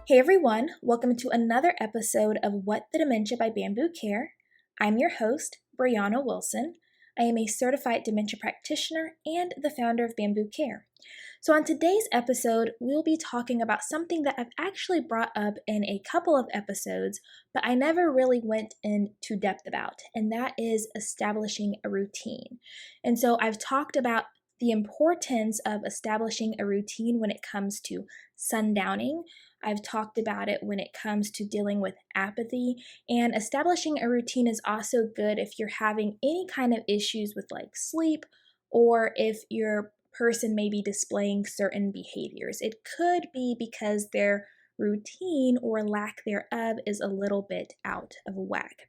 Hey everyone, welcome to another episode of What the Dementia by Bambu Care. I'm your host, Brianna Wilson. I am a certified dementia practitioner and the founder of Bambu Care. So on today's episode, we'll be talking about something that I've actually brought up in a couple of episodes, but I never really went into depth about, and that is establishing a routine. And so I've talked about the importance of establishing a routine when it comes to sundowning. I've talked about it when it comes to dealing with apathy, and establishing a routine is also good if you're having any kind of issues with like sleep or if your person may be displaying certain behaviors. It could be because their routine or lack thereof is a little bit out of whack.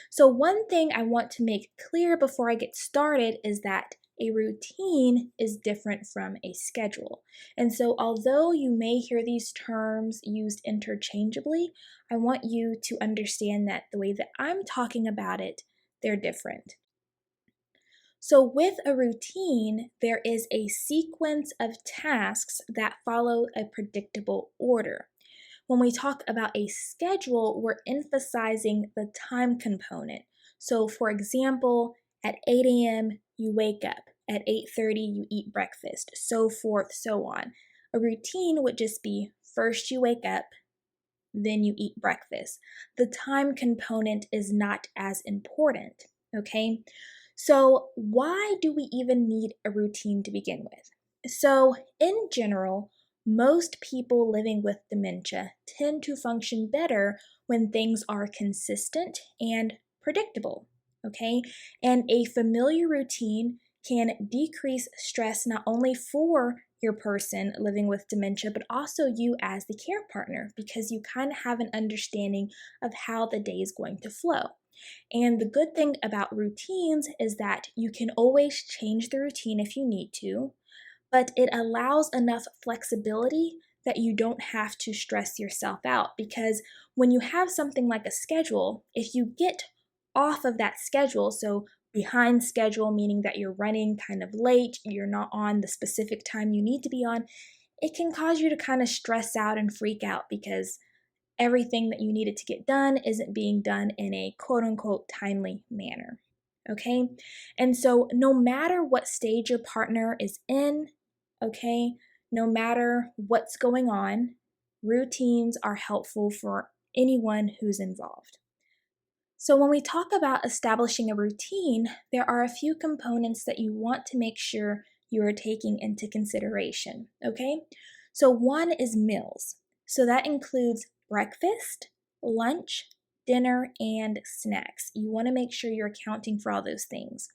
So one thing I want to make clear before I get started is that a routine is different from a schedule. And so although you may hear these terms used interchangeably, I want you to understand that the way that I'm talking about it, they're different. So with a routine, there is a sequence of tasks that follow a predictable order. When we talk about a schedule, we're emphasizing the time component. So for example, at 8 a.m., you wake up. At 8:30, you eat breakfast, so forth, so on. A routine would just be first you wake up, then you eat breakfast. The time component is not as important, okay? So why do we even need a routine to begin with? So in general, most people living with dementia tend to function better when things are consistent and predictable, okay? And a familiar routine can decrease stress not only for your person living with dementia, but also you as the care partner, because you kind of have an understanding of how the day is going to flow. And the good thing about routines is that you can always change the routine if you need to, but it allows enough flexibility that you don't have to stress yourself out. Because when you have something like a schedule, if you get off of that schedule, so behind schedule, meaning that you're running kind of late, you're not on the specific time you need to be on, it can cause you to kind of stress out and freak out because everything that you needed to get done isn't being done in a quote unquote timely manner. Okay? And so, no matter what stage your partner is in, okay, no matter what's going on, routines are helpful for anyone who's involved. So, when we talk about establishing a routine, there are a few components that you want to make sure you are taking into consideration, okay? So, one is meals. So, that includes breakfast, lunch, dinner, and snacks. You want to make sure you're accounting for all those things.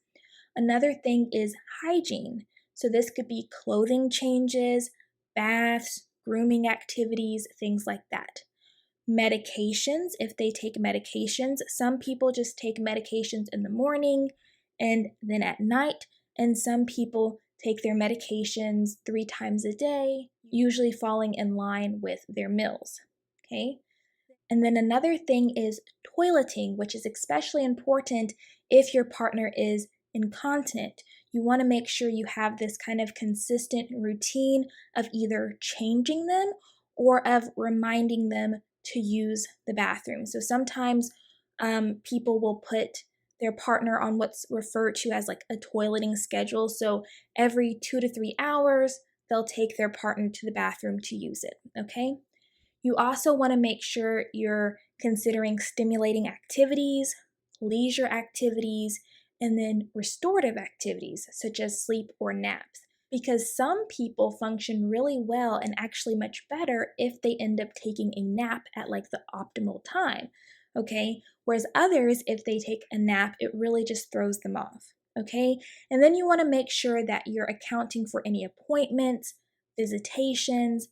Another thing is hygiene. So, this could be clothing changes, baths, grooming activities, things like that. Medications, if they take medications. Some people just take medications in the morning and then at night, and some people take their medications 3 times a day, usually falling in line with their meals. Okay? And then another thing is toileting, which is especially important if your partner is incontinent. You want to make sure you have this kind of consistent routine of either changing them or of reminding them to use the bathroom. So sometimes people will put their partner on what's referred to as like a toileting schedule. So every 2 to 3 hours, they'll take their partner to the bathroom to use it, okay? You also want to make sure you're considering stimulating activities, leisure activities, and then restorative activities such as sleep or naps. Because some people function really well and actually much better if they end up taking a nap at like the optimal time, okay? Whereas others, if they take a nap, it really just throws them off, okay? And then you want to make sure that you're accounting for any appointments, visitations,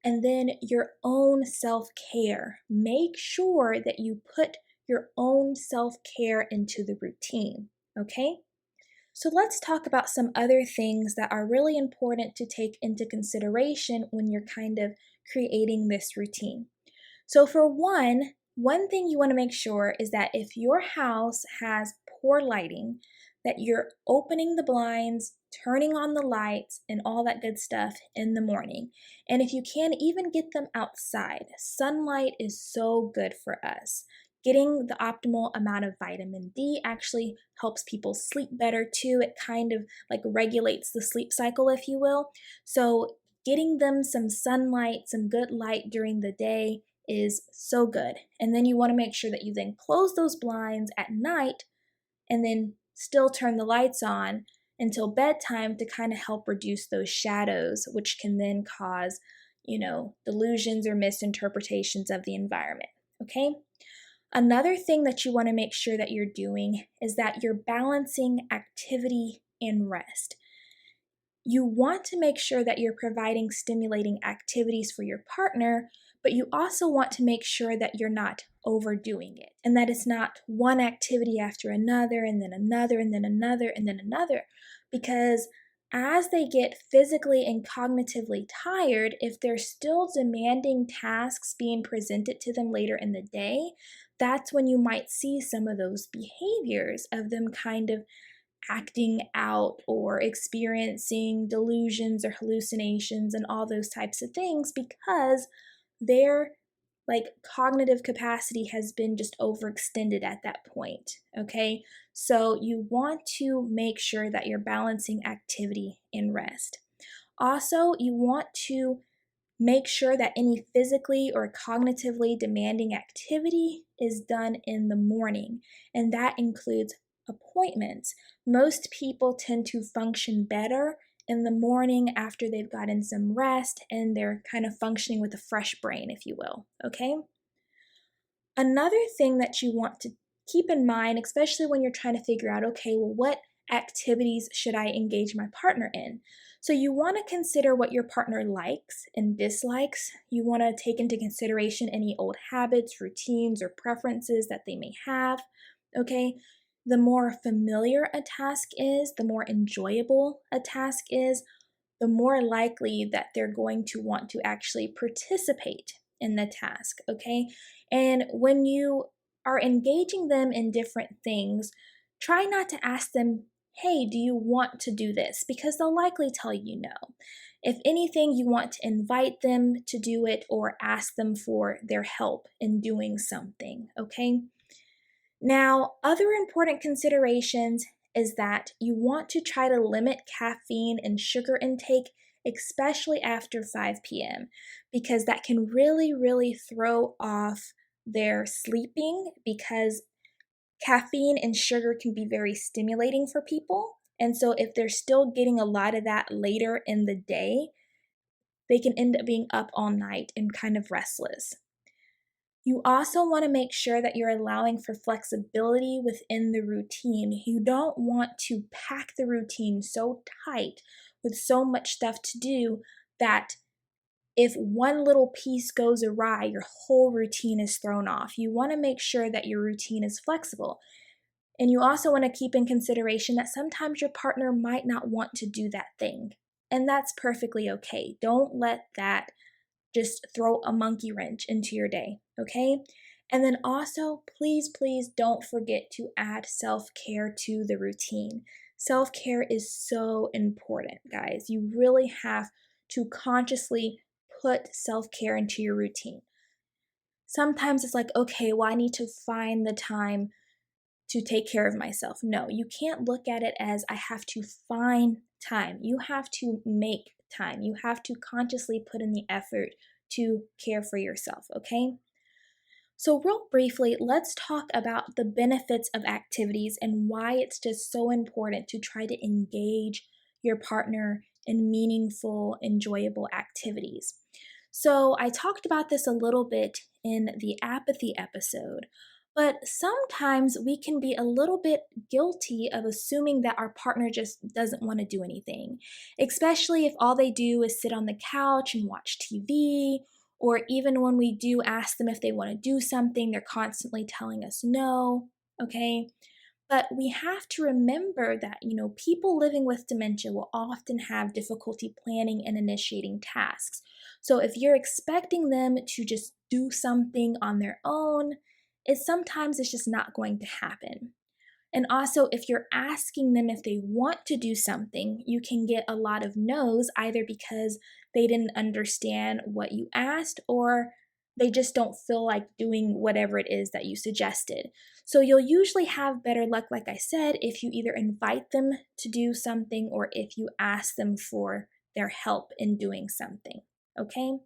and then your own self-care. Make sure that you put your own self-care into the routine, okay? So let's talk about some other things that are really important to take into consideration when you're kind of creating this routine. So for one thing you want to make sure is that if your house has poor lighting, that you're opening the blinds turning on the lights and all that good stuff in the morning. And if you can, even get them outside. Sunlight is so good for us. Getting the optimal amount of vitamin D actually helps people sleep better too. It kind of like regulates the sleep cycle, if you will. So, getting them some sunlight, some good light during the day is so good. And then you want to make sure that you then close those blinds at night and then still turn the lights on until bedtime to kind of help reduce those shadows, which can then cause, delusions or misinterpretations of the environment. Okay? Another thing that you want to make sure that you're doing is that you're balancing activity and rest. You want to make sure that you're providing stimulating activities for your partner, but you also want to make sure that you're not overdoing it and that it's not one activity after another and then another and then another and then another. Because as they get physically and cognitively tired, if there's still demanding tasks being presented to them later in the day, that's when you might see some of those behaviors of them kind of acting out or experiencing delusions or hallucinations and all those types of things because their cognitive capacity has been just overextended at that point. Okay, so you want to make sure that you're balancing activity and rest. Also, you want to make sure that any physically or cognitively demanding activity is done in the morning, and that includes appointments. Most people tend to function better in the morning after they've gotten some rest and they're kind of functioning with a fresh brain, if you will. Okay? Another thing that you want to keep in mind, especially when you're trying to figure out, okay, well, what activities should I engage my partner in? So you want to consider what your partner likes and dislikes. You want to take into consideration any old habits, routines, or preferences that they may have. Okay? The more familiar a task is, the more enjoyable a task is, the more likely that they're going to want to actually participate in the task, okay? And when you are engaging them in different things, try not to ask them, hey, do you want to do this? Because they'll likely tell you no. If anything, you want to invite them to do it or ask them for their help in doing something, okay? Now, other important considerations is that you want to try to limit caffeine and sugar intake, especially after 5 p.m., because that can really, really throw off their sleeping because caffeine and sugar can be very stimulating for people. And so if they're still getting a lot of that later in the day, they can end up being up all night and kind of restless. You also want to make sure that you're allowing for flexibility within the routine. You don't want to pack the routine so tight with so much stuff to do that if one little piece goes awry, your whole routine is thrown off. You want to make sure that your routine is flexible. And you also want to keep in consideration that sometimes your partner might not want to do that thing. And that's perfectly okay. Don't let that just throw a monkey wrench into your day, okay? And then also, please, please don't forget to add self-care to the routine. Self-care is so important, guys. You really have to consciously put self-care into your routine. Sometimes it's like, okay, well, I need to find the time to take care of myself. No, you can't look at it as I have to find time. You have to make time. You have to consciously put in the effort to care for yourself, okay? So, real briefly, let's talk about the benefits of activities and why it's just so important to try to engage your partner in meaningful, enjoyable activities. So, I talked about this a little bit in the apathy episode, but sometimes we can be a little bit guilty of assuming that our partner just doesn't want to do anything, especially if all they do is sit on the couch and watch TV, or even when we do ask them if they want to do something, they're constantly telling us no, okay? But we have to remember that, people living with dementia will often have difficulty planning and initiating tasks. So if you're expecting them to just do something on their own, sometimes it's just not going to happen. And also, if you're asking them if they want to do something, you can get a lot of no's, either because they didn't understand what you asked or they just don't feel like doing whatever it is that you suggested. So you'll usually have better luck, like I said, if you either invite them to do something or if you ask them for their help in doing something. Okay?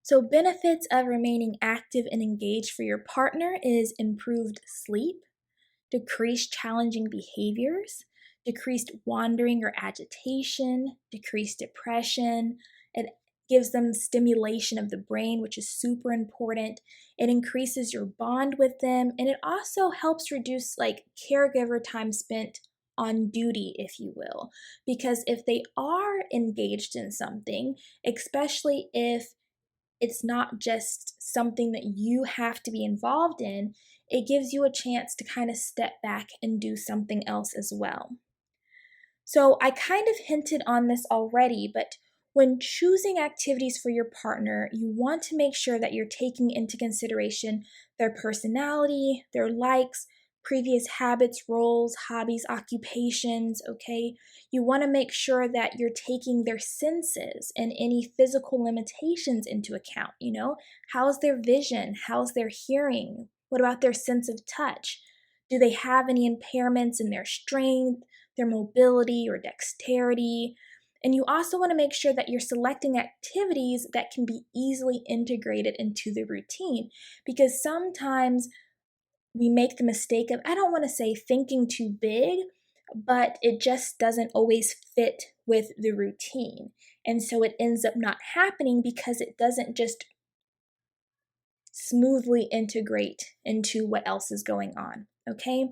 So, benefits of remaining active and engaged for your partner is improved sleep, decreased challenging behaviors, decreased wandering or agitation, decreased depression. It gives them stimulation of the brain, which is super important. It increases your bond with them, and it also helps reduce caregiver time spent on duty, if you will. Because if they are engaged in something, especially if it's not just something that you have to be involved in, it gives you a chance to kind of step back and do something else as well. So, I kind of hinted on this already, but when choosing activities for your partner, you want to make sure that you're taking into consideration their personality, their likes, previous habits, roles, hobbies, occupations, okay? You want to make sure that you're taking their senses and any physical limitations into account, How's their vision? How's their hearing? What about their sense of touch? Do they have any impairments in their strength, their mobility or dexterity? And you also want to make sure that you're selecting activities that can be easily integrated into the routine, because sometimes we make the mistake of, I don't want to say thinking too big, but it just doesn't always fit with the routine. And so it ends up not happening because it doesn't just smoothly integrate into what else is going on, okay?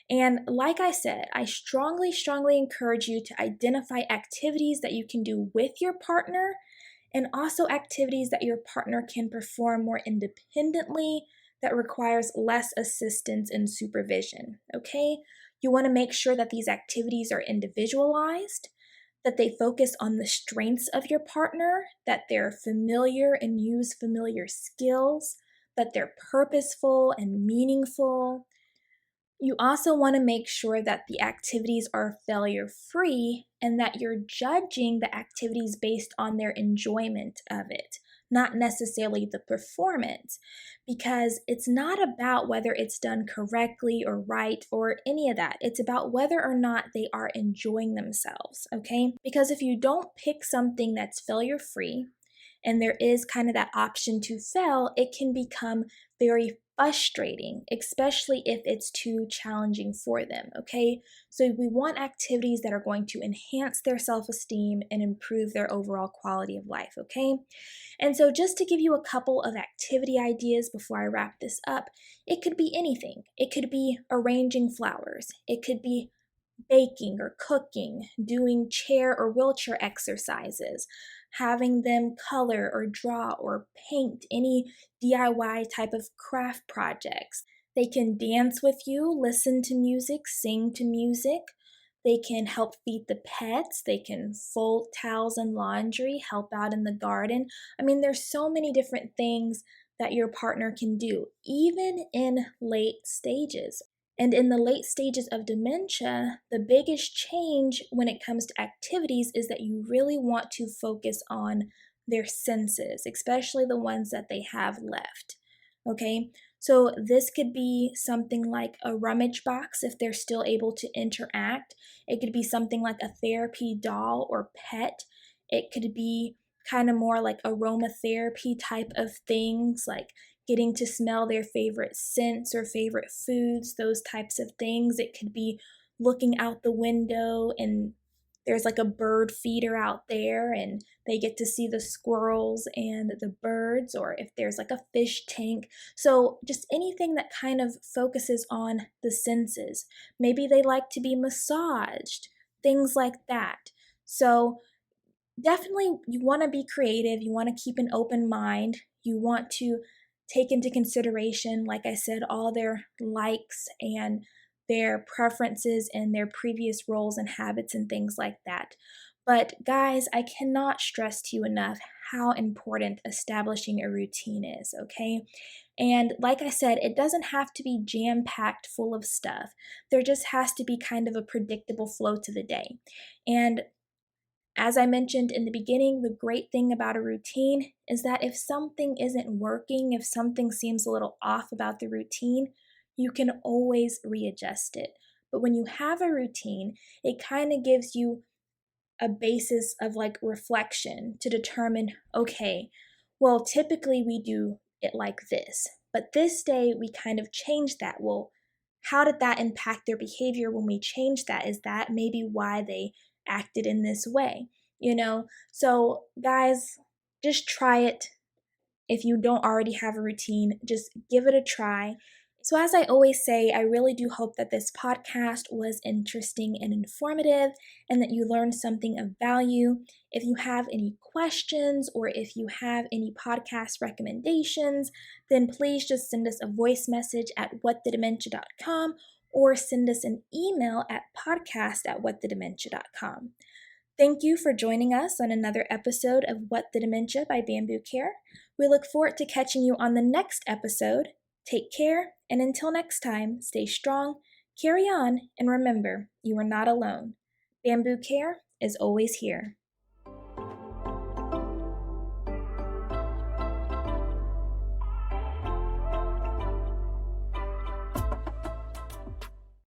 And like I said, I strongly, strongly encourage you to identify activities that you can do with your partner and also activities that your partner can perform more independently that requires less assistance and supervision, okay? You want to make sure that these activities are individualized, that they focus on the strengths of your partner, that they're familiar and use familiar skills, that they're purposeful and meaningful. You also want to make sure that the activities are failure free and that you're judging the activities based on their enjoyment of it, not necessarily the performance, because it's not about whether it's done correctly or right or any of that. It's about whether or not they are enjoying themselves, okay? Because if you don't pick something that's failure free, and there is kind of that option to fail, it can become very frustrating, especially if it's too challenging for them, okay? So we want activities that are going to enhance their self-esteem and improve their overall quality of life, okay? And so just to give you a couple of activity ideas before I wrap this up, it could be anything. It could be arranging flowers. It could be baking or cooking, doing chair or wheelchair exercises, having them color or draw or paint, any DIY type of craft projects. They can dance with you, listen to music, sing to music. They can help feed the pets. They can fold towels and laundry, help out in the garden. I mean, there's so many different things that your partner can do, even in late stages. And in the late stages of dementia, the biggest change when it comes to activities is that you really want to focus on their senses, especially the ones that they have left. Okay, so this could be something like a rummage box if they're still able to interact. It could be something like a therapy doll or pet. It could be kind of more like aromatherapy type of things, like getting to smell their favorite scents or favorite foods, those types of things. It could be looking out the window and there's like a bird feeder out there and they get to see the squirrels and the birds, or if there's like a fish tank. So just anything that kind of focuses on the senses. Maybe they like to be massaged, things like that. So definitely you want to be creative, you want to keep an open mind, you want to take into consideration, like I said, all their likes and their preferences and their previous roles and habits and things like that. But guys, I cannot stress to you enough how important establishing a routine is, okay? And like I said, it doesn't have to be jam-packed full of stuff. There just has to be kind of a predictable flow to the day. And as I mentioned in the beginning, the great thing about a routine is that if something isn't working, if something seems a little off about the routine, you can always readjust it. But when you have a routine, it kind of gives you a basis of like reflection to determine, okay, well, typically we do it like this, but this day we kind of changed that. Well, how did that impact their behavior when we changed that? Is that maybe why they acted in this way? So guys, just try it. If you don't already have a routine, just give it a try. So, as I always say, I really do hope that this podcast was interesting and informative and that you learned something of value. If you have any questions or if you have any podcast recommendations, then please just send us a voice message at whatthedementia.com or send us an email at podcast@whatthedementia.com. Thank you for joining us on another episode of What the Dementia by Bambu Care. We look forward to catching you on the next episode. Take care, and until next time, stay strong, carry on, and remember, you are not alone. Bambu Care is always here.